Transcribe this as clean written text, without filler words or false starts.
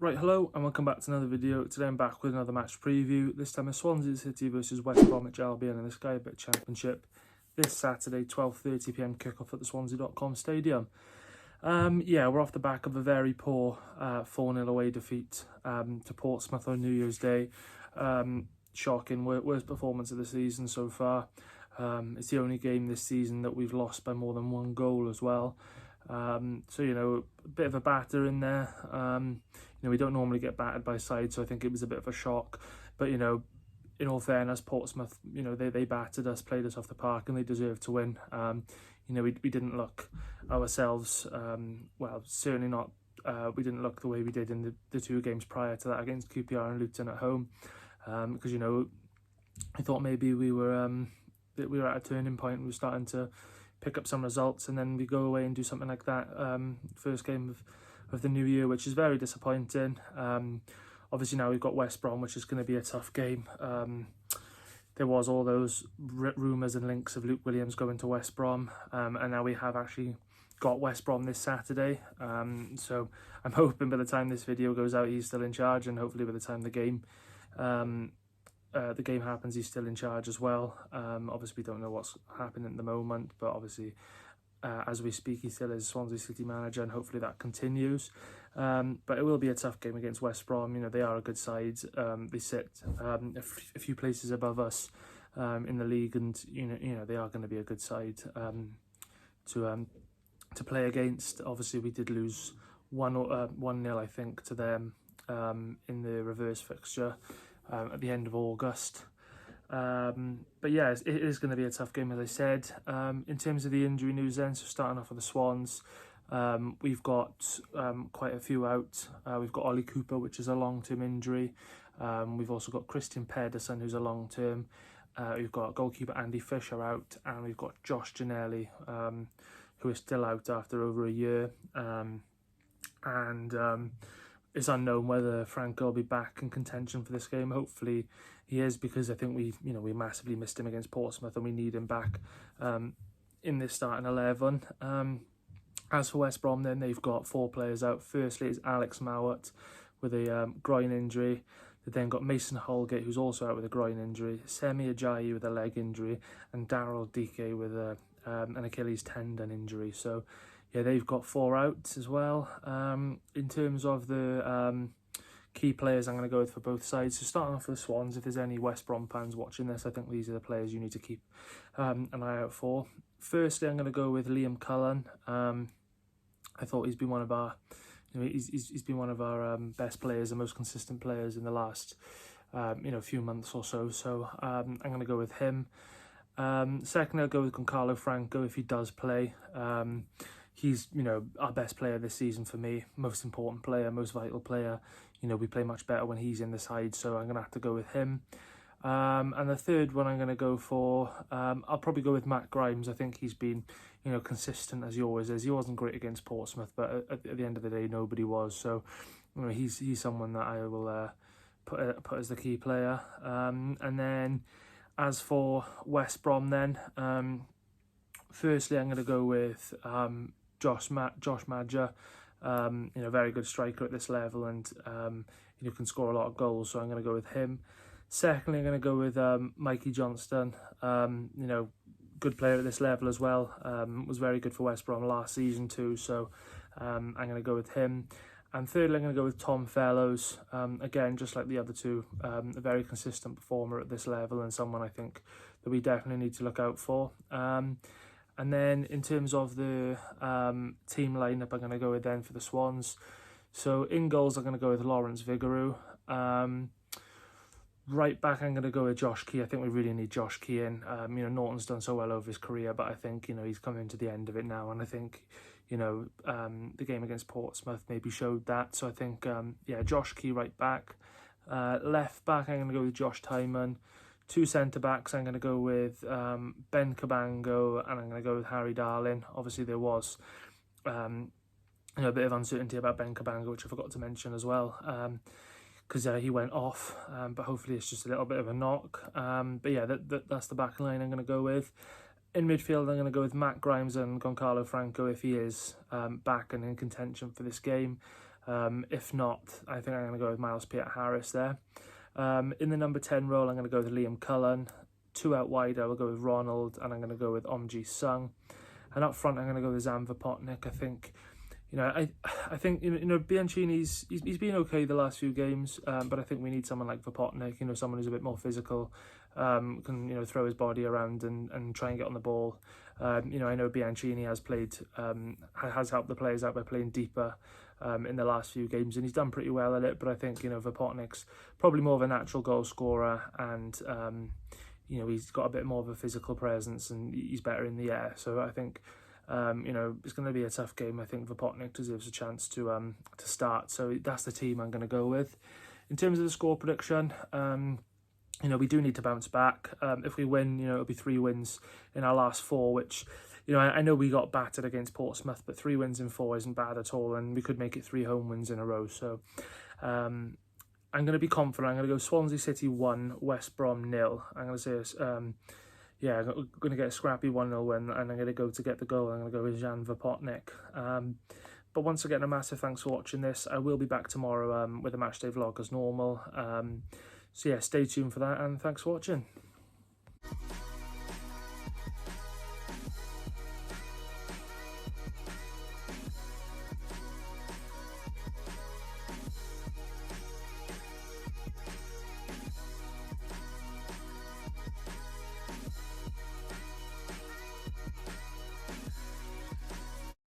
Right, hello and welcome back to another video. Today I'm back with another match preview. This time it's Swansea City versus West Bromwich Albion in the Sky Bet Championship. This Saturday, 12:30 PM kickoff at the Swansea.com stadium. We're off the back of a very poor 4-0 away defeat to Portsmouth on New Year's Day. Shocking, worst performance of the season so far. It's the only game this season that we've lost by more than one goal as well. A bit of a batter in there. We don't normally get battered by sides, so I think it was a bit of a shock. But, in all fairness, Portsmouth, they battered us, played us off the park, and they deserved to win. We didn't look ourselves, certainly not, we didn't look the way we did in the two games prior to that against QPR and Luton at home. Because, I thought maybe we were at a turning point. We were starting to pick up some results, and then we go away and do something like that first game of the new year, which is very disappointing. Obviously now we've got West Brom, which is going to be a tough game. There was all those rumours and links of Luke Williams going to West Brom, and now we have actually got West Brom this Saturday. So I'm hoping by the time this video goes out he's still in charge, and hopefully by the time the game happens he's still in charge as well. Obviously we don't know what's happening at the moment, but obviously as we speak he still is Swansea City manager, and hopefully that continues. But it will be a tough game against West Brom. They are a good side. They sit a few places above us in the league, and they are going to be a good side to play against. Obviously we did lose 1-0 I think to them in the reverse fixture at the end of August. But yeah, it is going to be a tough game, as I said. In terms of the injury news then, so starting off with the Swans, we've got quite a few out. We've got Ollie Cooper, which is a long-term injury. We've also got Christian Pedersen, who's a long-term. We've got goalkeeper Andy Fisher out, and we've got Josh Ginnelly, who is still out after over a year. It's unknown whether Franco will be back in contention for this game. Hopefully he is, because I think we massively missed him against Portsmouth, and we need him back in this starting 11. As for West Brom then, they've got 4 players out. Firstly is Alex Mowat with a groin injury. They've then got Mason Holgate, who's also out with a groin injury, Semi Ajayi with a leg injury, and Daryl Dike with an Achilles tendon injury. So yeah, they've got 4 out as well. In terms of the key players I'm going to go with for both sides, so starting off with the Swans, if there's any West Brom fans watching this, I think these are the players you need to keep an eye out for. Firstly, I'm going to go with Liam Cullen. I thought he's been one of our, he's been one of our best players and most consistent players in the last, few months or so. So I'm going to go with him. Secondly, I'll go with Goncalo Franco if he does play. He's, our best player this season for me, most important player, most vital player. We play much better when he's in the side, so I'm going to have to go with him. And the third one I'm going to go for, I'll probably go with Matt Grimes. I think he's been, consistent as he always is. He wasn't great against Portsmouth, but at the end of the day, nobody was. So, he's someone that I will put as the key player. And then as for West Brom then, firstly I'm going to go with Josh Madger. Very good striker at this level, and can score a lot of goals, so I'm going to go with him. Secondly, I'm going to go with Mikey Johnston. Good player at this level as well. Was very good for West Brom last season too, so I'm going to go with him. And thirdly, I'm going to go with Tom Fellows. Again, just like the other two, a very consistent performer at this level, and someone I think that we definitely need to look out for. And then in terms of the team lineup, I'm going to go with then for the Swans. So in goals, I'm going to go with Lawrence Vigouroux. Right back, I'm going to go with Josh Key. I think we really need Josh Key in. Norton's done so well over his career, but I think, he's coming to the end of it now. And I think, the game against Portsmouth maybe showed that. So I think, Josh Key right back. Left back, I'm going to go with Josh Tyman. 2 centre-backs, I'm going to go with Ben Cabango, and I'm going to go with Harry Darling. Obviously, there was a bit of uncertainty about Ben Cabango, which I forgot to mention as well, because he went off, but hopefully it's just a little bit of a knock. But yeah, that's the back line I'm going to go with. In midfield, I'm going to go with Matt Grimes and Goncalo Franco if he is back and in contention for this game. If not, I think I'm going to go with Miles Peart-Harris there. In the number 10 role, I'm going to go with Liam Cullen. 2 out wide, I will go with Ronald, and I'm going to go with Omji Sung. And up front, I'm going to go with Zan Vopotnik. I think, I think Bianchini's he's been okay the last few games, but I think we need someone like Vopotnik. Someone who's a bit more physical, can throw his body around and try and get on the ball. I know Bianchini has helped the players out by playing deeper in the last few games, and he's done pretty well at it. But I think Vopotnik's probably more of a natural goal scorer, and he's got a bit more of a physical presence, and he's better in the air. So I think it's going to be a tough game. I think Vopotnik deserves a chance to start. So that's the team I'm going to go with. In terms of the score prediction, we do need to bounce back. If we win, it'll be 3 wins in our last 4, which, I know we got battered against Portsmouth, but 3 wins in 4 isn't bad at all, and we could make it 3 home wins in a row. So I'm going to be confident. I'm going to go Swansea City 1, West Brom 0. I'm going to say, I'm going to get a scrappy 1-0 win, and I'm going to go to get the goal. I'm going to go with Zan Vopotnik. But once again, a massive thanks for watching this. I will be back tomorrow with a matchday vlog as normal. So yeah, stay tuned for that, and thanks for watching.